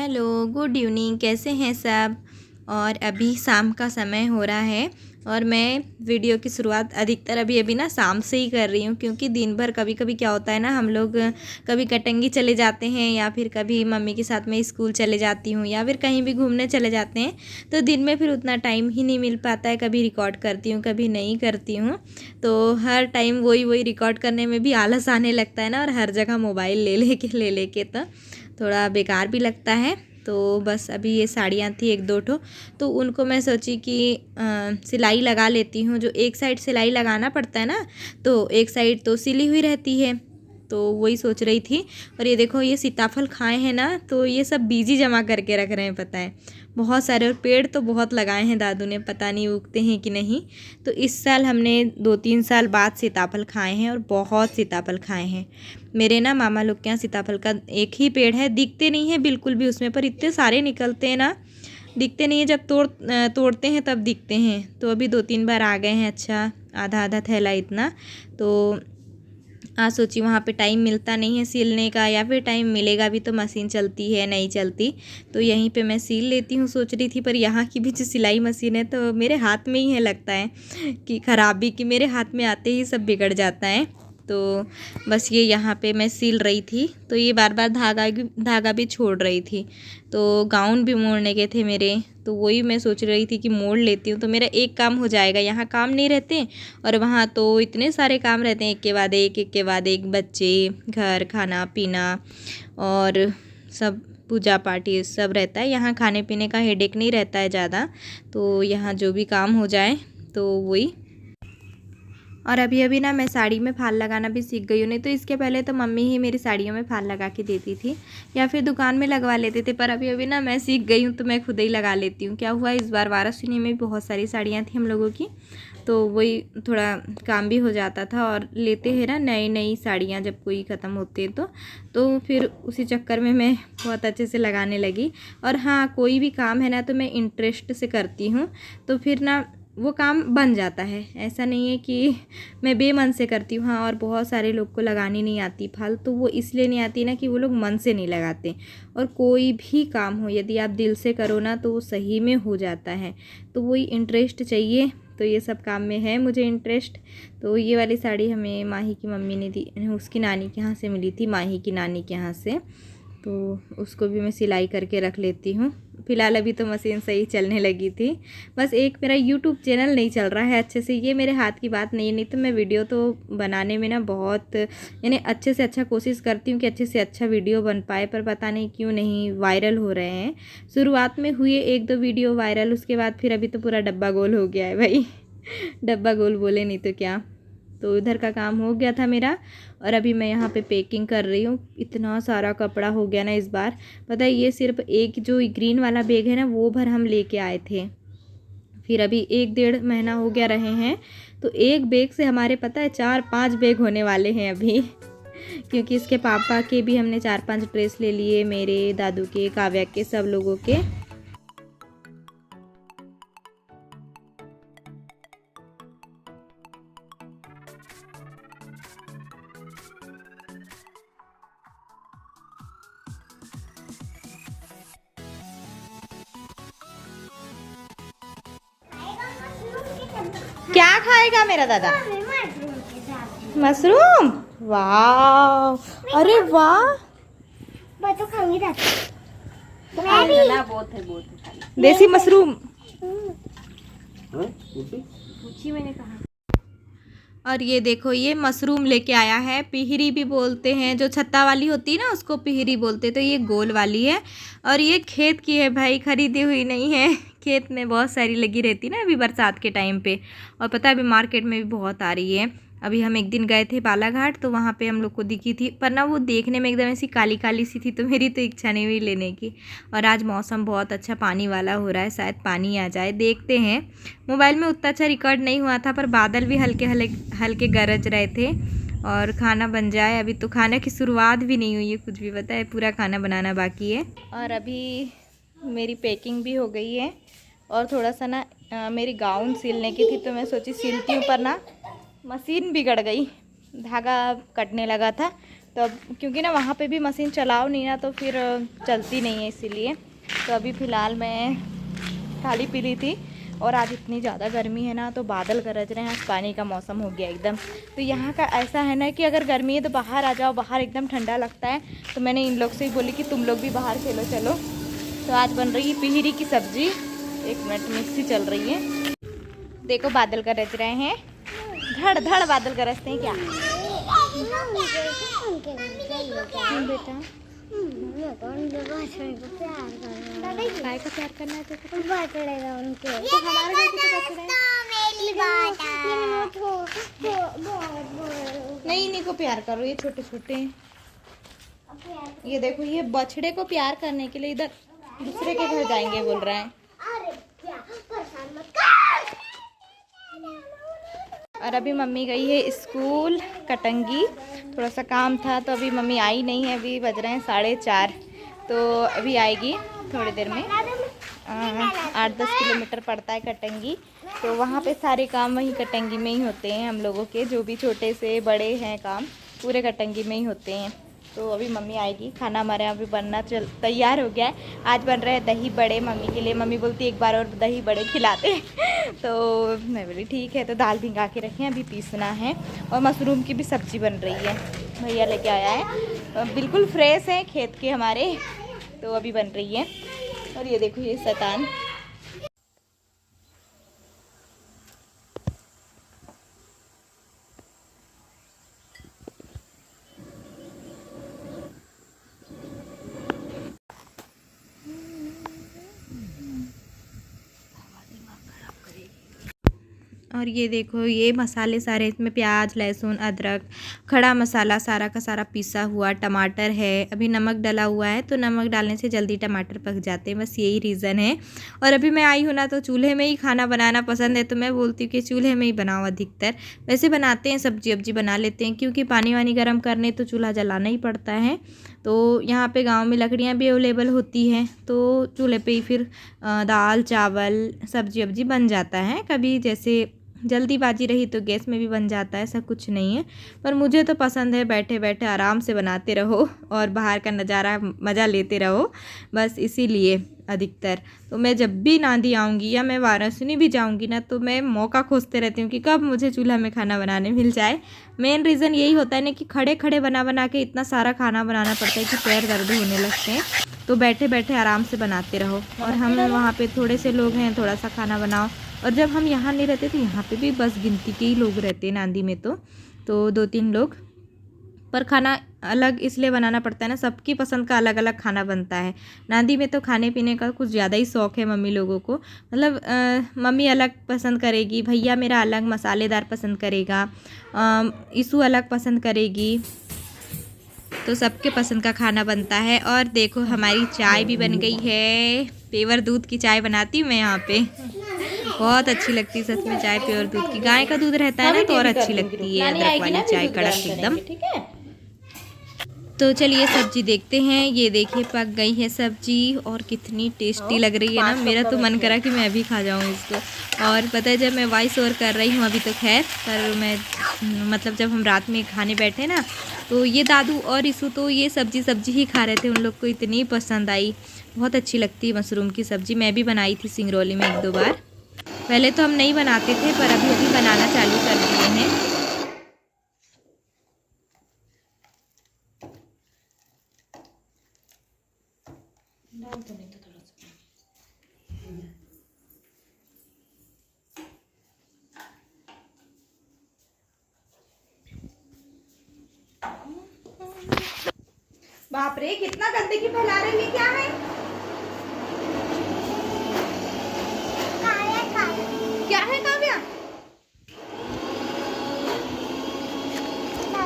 Hello, good evening. कैसे हैं सब। और अभी शाम का समय हो रहा है और मैं वीडियो की शुरुआत अधिकतर अभी ना शाम से ही कर रही हूँ, क्योंकि दिन भर कभी कभी क्या होता है ना, हम लोग कभी कटंगी चले जाते हैं या फिर कभी मम्मी के साथ में स्कूल चले जाती हूँ या फिर कहीं भी घूमने चले जाते हैं, तो दिन में फिर उतना टाइम ही नहीं मिल पाता है। कभी रिकॉर्ड करती हूँ, कभी नहीं करती हूँ, तो हर टाइम वही रिकॉर्ड करने में भी आलस आने लगता है ना, और हर जगह मोबाइल ले लेके तो थोड़ा बेकार भी लगता है। तो बस अभी ये साड़ियाँ थी एक दो ठो, तो उनको मैं सोची कि सिलाई लगा लेती हूँ। जो एक साइड सिलाई लगाना पड़ता है ना, तो एक साइड तो सिली हुई रहती है, तो वही सोच रही थी। और ये देखो, ये सीताफल खाए हैं ना, तो ये सब बीजी जमा करके रख रहे हैं, पता है बहुत सारे। और पेड़ तो बहुत लगाए हैं दादू ने, पता नहीं उगते हैं कि नहीं। तो इस साल हमने 2-3 साल बाद सीताफल खाए हैं और बहुत सीताफल खाए हैं। मेरे ना मामा लोग के यहाँ सीताफल का एक ही पेड़ है, दिखते नहीं है बिल्कुल भी उसमें, पर इतने सारे निकलते हैं ना, दिखते नहीं है, जब तोड़ते हैं तब दिखते हैं। तो अभी 2-3 बार आ गए हैं, अच्छा आधा आधा थैला इतना। तो आज सोची वहाँ पे टाइम मिलता नहीं है सिलने का, या फिर टाइम मिलेगा भी तो मशीन चलती है नहीं चलती, तो यहीं पे मैं सिल लेती हूँ सोच रही थी। पर यहाँ की भी जो सिलाई मशीन है तो मेरे हाथ में ही है, लगता है कि ख़राबी कि मेरे हाथ में आते ही सब बिगड़ जाता है। तो बस ये यहाँ पे मैं सिल रही थी, तो ये बार बार धागा भी छोड़ रही थी। तो गाउन भी मोड़ने के थे मेरे, तो वही मैं सोच रही थी कि मोड़ लेती हूँ तो मेरा एक काम हो जाएगा। यहाँ काम नहीं रहते और वहाँ तो इतने सारे काम रहते हैं, एक के बाद एक, बच्चे, घर, खाना पीना और सब पूजा पाठ ये सब रहता है। यहाँ खाने पीने का हेडेक नहीं रहता है ज़्यादा, तो यहाँ जो भी काम हो जाए तो वही। और अभी ना मैं साड़ी में फाल लगाना भी सीख गई हूँ। नहीं तो इसके पहले तो मम्मी ही मेरी साड़ियों में फाल लगा के देती थी या फिर दुकान में लगवा लेते थे, पर अभी ना मैं सीख गई हूँ तो मैं खुद ही लगा लेती हूँ। क्या हुआ, इस बार वाराणसी में बहुत सारी साड़ियाँ थी हम लोगों की, तो वही थोड़ा काम भी हो जाता था। और लेते हैं ना नई नई साड़ियाँ जब कोई ख़त्म होती है तो फिर उसी चक्कर में मैं बहुत अच्छे से लगाने लगी। और हाँ, कोई भी काम है ना तो मैं इंटरेस्ट से करती हूँ, तो फिर ना वो काम बन जाता है। ऐसा नहीं है कि मैं बेमन से करती हूँ। हाँ, और बहुत सारे लोग को लगानी नहीं आती फाल, तो वो इसलिए नहीं आती ना कि वो लोग मन से नहीं लगाते। और कोई भी काम हो यदि आप दिल से करो ना तो वो सही में हो जाता है, तो वही इंटरेस्ट चाहिए। तो ये सब काम में है मुझे इंटरेस्ट। तो ये वाली साड़ी हमें माही की मम्मी ने दी, उसकी नानी के यहाँ से मिली थी, माही की नानी के यहाँ से, तो उसको भी मैं सिलाई करके रख लेती हूँ। फ़िलहाल अभी तो मशीन सही चलने लगी थी, बस एक मेरा यूट्यूब चैनल नहीं चल रहा है अच्छे से। ये मेरे हाथ की बात नहीं है, नहीं तो मैं वीडियो तो बनाने में ना बहुत यानी अच्छे से अच्छा कोशिश करती हूँ कि अच्छे से अच्छा वीडियो बन पाए, पर पता नहीं क्यों नहीं वायरल हो रहे हैं। शुरुआत में हुए 1-2 वीडियो वायरल, उसके बाद फिर अभी तो पूरा डब्बा गोल हो गया है भाई डब्बा गोल बोले नहीं तो क्या। तो इधर का काम हो गया था मेरा, और अभी मैं यहाँ पे पैकिंग कर रही हूँ। इतना सारा कपड़ा हो गया ना इस बार, पता है ये सिर्फ एक जो ग्रीन वाला बैग है ना वो भर हम लेके आए थे, फिर अभी 1-1.5 महीना हो गया रहे हैं, तो एक बैग से हमारे पता है 4-5 बैग होने वाले हैं अभी क्योंकि इसके पापा के भी हमने 4-5 ड्रेस ले लिए, मेरे, दादू के, काव्या के, सब लोगों के। क्या खाएगा मेरा दादा? मशरूम। वाह, अरे वाह, तो खाऊंगी देसी मशरूम। मैंने कहा। और ये देखो, ये मशरूम लेके आया है, पिहरी भी बोलते हैं, जो छत्ता वाली होती है ना उसको पिहरी बोलते हैं। तो ये गोल वाली है और ये खेत की है भाई, खरीदी हुई नहीं है खेत में बहुत सारी लगी रहती ना अभी बरसात के टाइम पे। और पता है अभी मार्केट में भी बहुत आ रही है। अभी हम एक दिन गए थे बालाघाट, तो वहाँ पे हम लोग को दिखी थी, पर ना वो देखने में एकदम ऐसी काली काली सी थी, तो मेरी तो इच्छा नहीं हुई लेने की। और आज मौसम बहुत अच्छा पानी वाला हो रहा है, शायद पानी आ जाए, देखते हैं। मोबाइल में उतना अच्छा रिकॉर्ड नहीं हुआ था, पर बादल भी हल्के हल्के गरज रहे थे। और खाना बन जाए, अभी तो खाने की शुरुआत भी नहीं हुई है कुछ भी, पता है पूरा खाना बनाना बाकी है। और अभी मेरी पैकिंग भी हो गई है, और थोड़ा सा ना मेरी गाउन सिलने की थी, तो मैं सोची सिलती हूँ, पर ना मशीन बिगड़ गई, धागा कटने लगा था, अब क्योंकि ना वहाँ पे भी मशीन चलाओ नहीं ना तो फिर चलती नहीं है, इसीलिए। तो अभी फ़िलहाल मैं खाली पी ली थी। और आज इतनी ज़्यादा गर्मी है ना, तो बादल गरज रहे हैं, आज पानी का मौसम हो गया एकदम। तो यहाँ का ऐसा है ना कि अगर गर्मी है तो बाहर आ जाओ, बाहर एकदम ठंडा लगता है। तो मैंने इन लोग से ही बोली कि तुम लोग भी बाहर खेलो चलो। तो आज बन रही है पिहरी की सब्जी। 1 मिनट मिक्सी चल रही है। देखो बादल गरज रहे हैं, धड़ धड़ बादल गरजते हैं क्या बेटा? काय का प्यार करना है तो बछड़ेगा उनके। तो हमारे घर के तो बछड़े नहीं, इन्हीं को प्यार करो, ये छोटे छोटे। ये देखो, ये बछड़े को प्यार करने के लिए इधर दूसरे के घर जाएंगे बोल रहा है। और अभी मम्मी गई है स्कूल कटंगी, थोड़ा सा काम था तो अभी मम्मी आई नहीं है। अभी बज रहे हैं 4:30, तो अभी आएगी थोड़ी देर में। 8-10 किलोमीटर पड़ता है कटंगी, तो वहाँ पे सारे काम वहीं कटंगी में ही होते हैं। हम लोगों के जो भी छोटे से बड़े हैं काम पूरे कटंगी में ही होते हैं। तो अभी मम्मी आएगी। खाना हमारे यहाँ भी बनना तैयार हो गया है। आज बन रहे हैं दही बड़े मम्मी के लिए। मम्मी बोलती एक बार और दही बड़े खिलाते तो मैं बोली ठीक है। तो दाल भिंगा के रखे हैं, अभी पीसना है। और मशरूम की भी सब्ज़ी बन रही है, भैया लेके आया है, बिल्कुल फ्रेश है खेत के हमारे। तो अभी बन रही है। और ये देखो, ये शैतान और ये देखो, ये मसाले सारे इसमें प्याज लहसुन अदरक खड़ा मसाला सारा का सारा पिसा हुआ, टमाटर है, अभी नमक डला हुआ है। तो नमक डालने से जल्दी टमाटर पक जाते हैं, बस यही रीज़न है। और अभी मैं आई हूँ ना, तो चूल्हे में ही खाना बनाना पसंद है, तो मैं बोलती हूँ कि चूल्हे में ही बनाओ अधिकतर। वैसे बनाते हैं, सब्जी वब्जी बना लेते हैं, क्योंकि पानी वानी गर्म करने तो चूल्हा जलाना ही पड़ता है। तो यहाँ पे गांव में लकड़ियाँ भी अवेलेबल होती हैं, तो चूल्हे पे ही फिर दाल चावल सब्जी वब्जी बन जाता है। कभी जैसे जल्दीबाजी रही तो गैस में भी बन जाता है, ऐसा कुछ नहीं है। पर मुझे तो पसंद है बैठे बैठे आराम से बनाते रहो और बाहर का नज़ारा मज़ा लेते रहो, बस इसीलिए अधिकतर। तो मैं जब भी नांदी आऊँगी या मैं वाराणसी भी जाऊँगी ना, तो मैं मौका खोजते रहती हूँ कि कब मुझे चूल्हा में खाना बनाने मिल जाए। मेन रीज़न यही होता है ना कि खड़े खड़े बना बना के इतना सारा खाना बनाना पड़ता है कि पैर दर्द होने लगते हैं। तो बैठे बैठे आराम से बनाते रहो। और हम वहाँ पे थोड़े से लोग हैं, थोड़ा सा खाना बनाओ। और जब हम यहाँ नहीं रहते तो यहाँ पे भी बस गिनती के ही लोग रहते हैं नांदी में, तो 2-3 लोग। पर खाना अलग इसलिए बनाना पड़ता है ना, सबकी पसंद का अलग अलग खाना बनता है। नांदी में तो खाने पीने का कुछ ज़्यादा ही शौक़ है मम्मी लोगों को। मतलब मम्मी अलग पसंद करेगी, भैया मेरा अलग मसालेदार पसंद करेगा, ईशू अलग पसंद करेगी, तो सबके पसंद का खाना बनता है। और देखो हमारी चाय भी बन गई है। पेवर दूध की चाय बनाती हूँ मैं यहाँ पे, बहुत अच्छी लगती है सच में चाय प्योर दूध की। गाय का दूध रहता है ना तो और अच्छी लगती है, अदरक वाली चाय कड़क एकदम। तो चलिए सब्जी देखते हैं। ये देखिए पक गई है सब्जी और कितनी टेस्टी लग रही है ना। मेरा तो मन करा कि मैं अभी खा जाऊँ इसको। और पता है जब मैं वॉइस ओवर कर रही हूँ अभी तो खैर, पर मैं मतलब जब हम रात में खाने बैठे ना, तो ये दादू और ईशू तो ये सब्जी ही खा रहे थे। उन लोग को इतनी पसंद आई, बहुत अच्छी लगती है मशरूम की सब्ज़ी। मैं भी बनाई थी सिंगरौली में 1-2 बार। पहले तो हम नहीं बनाते थे, पर अभी अभी बनाना चालू कर दिए हैं। बाप रे, कितना गंदगी फैला रही है, क्या है? क्या है काव्या?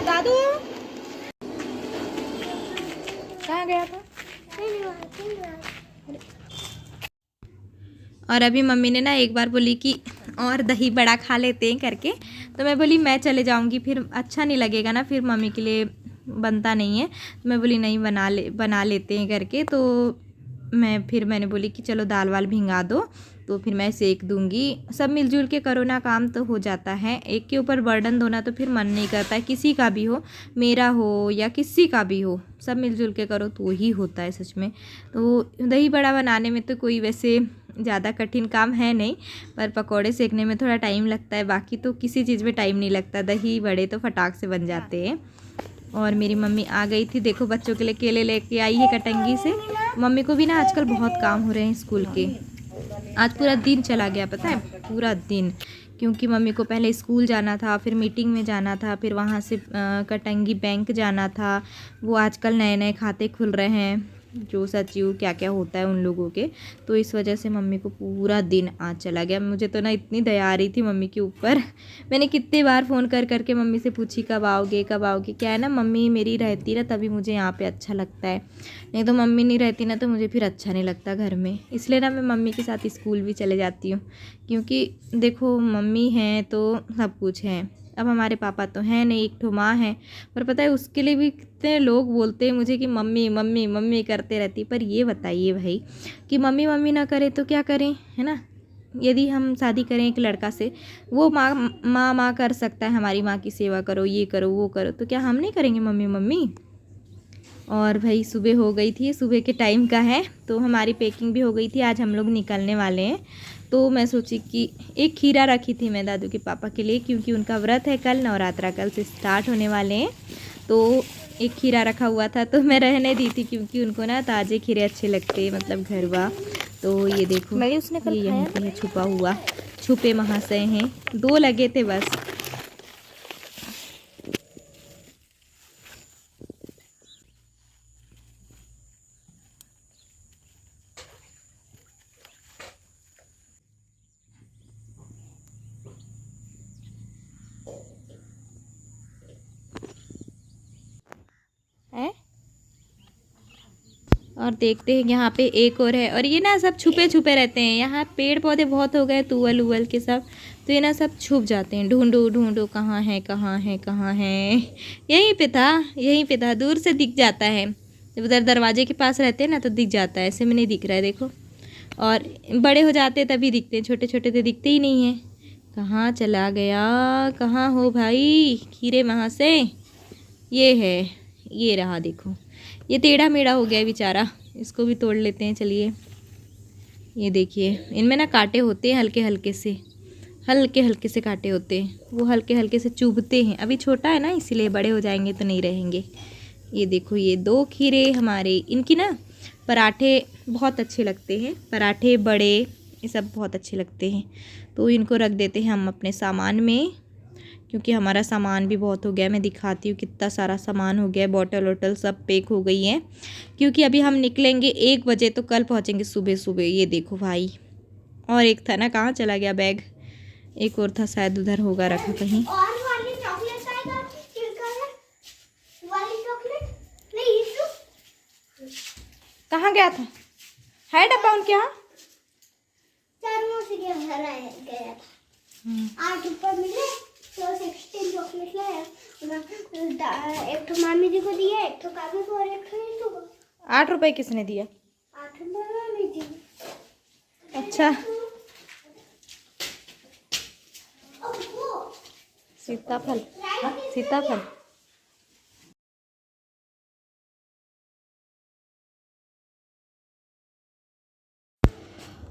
दादू कहाँ गया था? और अभी मम्मी ने ना एक बार बोली कि और दही बड़ा खा लेते हैं करके, तो मैं बोली मैं चले जाऊंगी, फिर अच्छा नहीं लगेगा ना, फिर मम्मी के लिए बनता नहीं है। तो मैं बोली नहीं बना लेते हैं करके। तो मैंने बोली कि चलो दाल वाल भिंगा दो, तो फिर मैं सेक दूंगी। सब मिलजुल के करो ना काम तो हो जाता है, एक के ऊपर बर्डन धोना तो फिर मन नहीं करता है, किसी का भी हो, मेरा हो या किसी का भी हो, सब मिलजुल के करो तो ही होता है सच में। तो दही बड़ा बनाने में तो कोई वैसे ज़्यादा कठिन काम है नहीं, पर पकौड़े सेकने में थोड़ा टाइम लगता है, बाकी तो किसी चीज़ में टाइम नहीं लगता। दही बड़े तो फटाक से बन जाते हैं। और मेरी मम्मी आ गई थी, देखो बच्चों के लिए केले लेके आई है कटंगी से। मम्मी को भी ना आजकल बहुत काम हो रहे हैं स्कूल के, आज पूरा दिन चला गया पता है, पूरा दिन, क्योंकि मम्मी को पहले स्कूल जाना था, फिर मीटिंग में जाना था, फिर वहाँ से कटंगी बैंक जाना था। वो आजकल नए नए खाते खुल रहे हैं, जो सचिव क्या क्या होता है उन लोगों के, तो इस वजह से मम्मी को पूरा दिन आज चला गया। मुझे तो ना इतनी दया आ रही थी मम्मी के ऊपर, मैंने कितनी बार फ़ोन कर करके मम्मी से पूछी कब आओगे कब आओगे। क्या है ना, मम्मी मेरी रहती ना तभी मुझे यहाँ पे अच्छा लगता है, नहीं तो मम्मी नहीं रहती ना तो मुझे फिर अच्छा नहीं लगता घर में। इसलिए ना मैं मम्मी के साथ स्कूल भी चले जाती हूँ, क्योंकि देखो मम्मी हैं तो सब कुछ है। अब हमारे पापा तो हैं नहीं, एक ठो माँ है, पर पता है उसके लिए भी कितने लोग बोलते हैं मुझे कि मम्मी मम्मी मम्मी करते रहती। पर ये बताइए भाई कि मम्मी मम्मी ना करे तो क्या करें, है ना। यदि हम शादी करें एक लड़का से, वो माँ कर सकता है, हमारी माँ की सेवा करो, ये करो वो करो, तो क्या हम नहीं करेंगे मम्मी मम्मी। और भाई सुबह हो गई थी, सुबह के टाइम का है, तो हमारी पैकिंग भी हो गई थी, आज हम लोग निकलने वाले हैं। तो मैं सोची कि एक खीरा रखी थी मैं दादू के पापा के लिए, क्योंकि उनका व्रत है कल, नवरात्रा कल से स्टार्ट होने वाले हैं, तो एक खीरा रखा हुआ था तो मैं रहने दी थी, क्योंकि उनको ना ताज़े खीरे अच्छे लगते हैं, मतलब घरवा। तो ये देखो उसने कल ये यहीं पे है छुपा हुआ, छुपे महाशय हैं, 2 लगे थे बस। है और देखते हैं यहाँ पे एक और है, और ये ना सब छुपे छुपे रहते हैं, यहाँ पेड़ पौधे बहुत हो गए तुअल उवल के सब, तो ये ना सब छुप जाते हैं। ढूंढो ढूंढो कहाँ है कहाँ है कहाँ है, यहीं पे था यहीं पे था, दूर से दिख जाता है, जब उधर दरवाजे के पास रहते हैं ना तो दिख जाता है, ऐसे में नहीं दिख रहा है देखो। और बड़े हो जाते तभी दिखते हैं, छोटे छोटे तो दिखते ही नहीं हैं। कहाँ चला गया, कहाँ हो भाई खीरे वहाँ से, ये है, ये रहा देखो, ये टेढ़ा मेढ़ा हो गया बेचारा, इसको भी तोड़ लेते हैं चलिए। ये देखिए इनमें ना कांटे होते हैं, हल्के हल्के से कांटे होते हैं, वो हल्के हल्के से चुभते हैं। अभी छोटा है ना इसीलिए, बड़े हो जाएंगे तो नहीं रहेंगे। ये देखो ये 2 खीरे हमारे, इनकी ना पराठे बहुत अच्छे लगते हैं, पराठे बड़े ये सब बहुत अच्छे लगते हैं, तो इनको रख देते हैं हम अपने सामान में, क्योंकि हमारा सामान भी बहुत हो गया। मैं दिखाती हूँ कितना सारा सामान हो गया है, बॉटल वॉटल सब पैक हो गई हैं, क्योंकि अभी हम निकलेंगे 1 बजे, तो कल पहुँचेंगे सुबह सुबह। ये देखो भाई, और एक था ना कहाँ चला गया बैग, एक और था शायद उधर होगा रखा कहीं। और वाली चॉकलेट आएगा, वाली चॉकलेट नहीं, कहाँ गया था, है डब्बा उनके यहाँ। चारों से गया था, 8 रुपये मिले तो 16 चॉकलेट लाया, एक तो मामी जी को दिया, एक तो कामी को और एक तो नीतू को। 8 रुपये किसने दिया। 8 रुपये मामी जी। अच्छा सीताफल, हाँ सीताफल।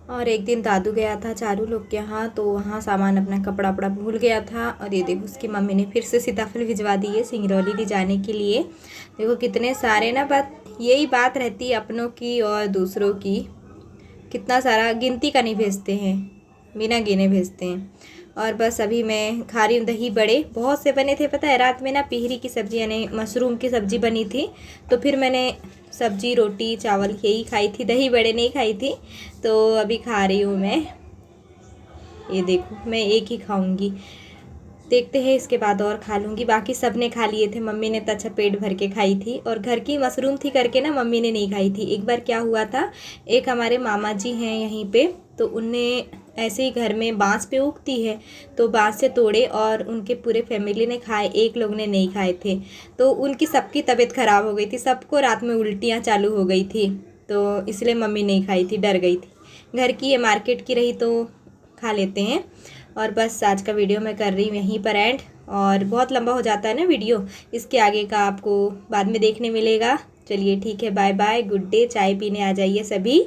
और एक दिन दादू गया था चारू लोग के यहाँ, तो वहाँ सामान अपना कपड़ा वपड़ा भूल गया था, और ये देखो उसकी मम्मी ने फिर से सीताफल भिजवा दिए सिंगरौली ले जाने के लिए। देखो कितने सारे ना, बात यही बात रहती है अपनों की और दूसरों की, कितना सारा गिनती का नहीं भेजते हैं, बिना गिने भेजते हैं। और बस अभी मैं खा रही हूँ दही बड़े, बहुत से बने थे पता है। रात में ना पिहरी की सब्ज़ी यानी मशरूम की सब्ज़ी बनी थी, तो फिर मैंने सब्ज़ी रोटी चावल यही खाई थी, दही बड़े नहीं खाई थी, तो अभी खा रही हूँ मैं। ये देखो मैं एक ही खाऊंगी, देखते हैं इसके बाद और खा लूँगी। बाकी सब ने खा लिए थे, मम्मी ने तो अच्छा पेट भर के खाई थी, और घर की मशरूम थी करके ना मम्मी ने नहीं खाई थी। एक बार क्या हुआ था, एक हमारे मामा जी हैं यहीं पे, तो उनने ऐसे ही घर में बांस पे उगती है, तो बांस से तोड़े और उनके पूरे फैमिली ने खाए, एक लोग ने नहीं खाए थे, तो उनकी सबकी तबीयत ख़राब हो गई थी, सबको रात में उल्टियाँ चालू हो गई थी। तो इसलिए मम्मी नहीं खाई थी, डर गई थी। घर की है, मार्केट की रही तो खा लेते हैं। और बस आज का वीडियो मैं कर रही हूँ यहीं पर एंड, और बहुत लंबा हो जाता है ना वीडियो, इसके आगे का आपको बाद में देखने मिलेगा। चलिए ठीक है, बाय बाय, गुड डे। चाय पीने आ जाइए सभी।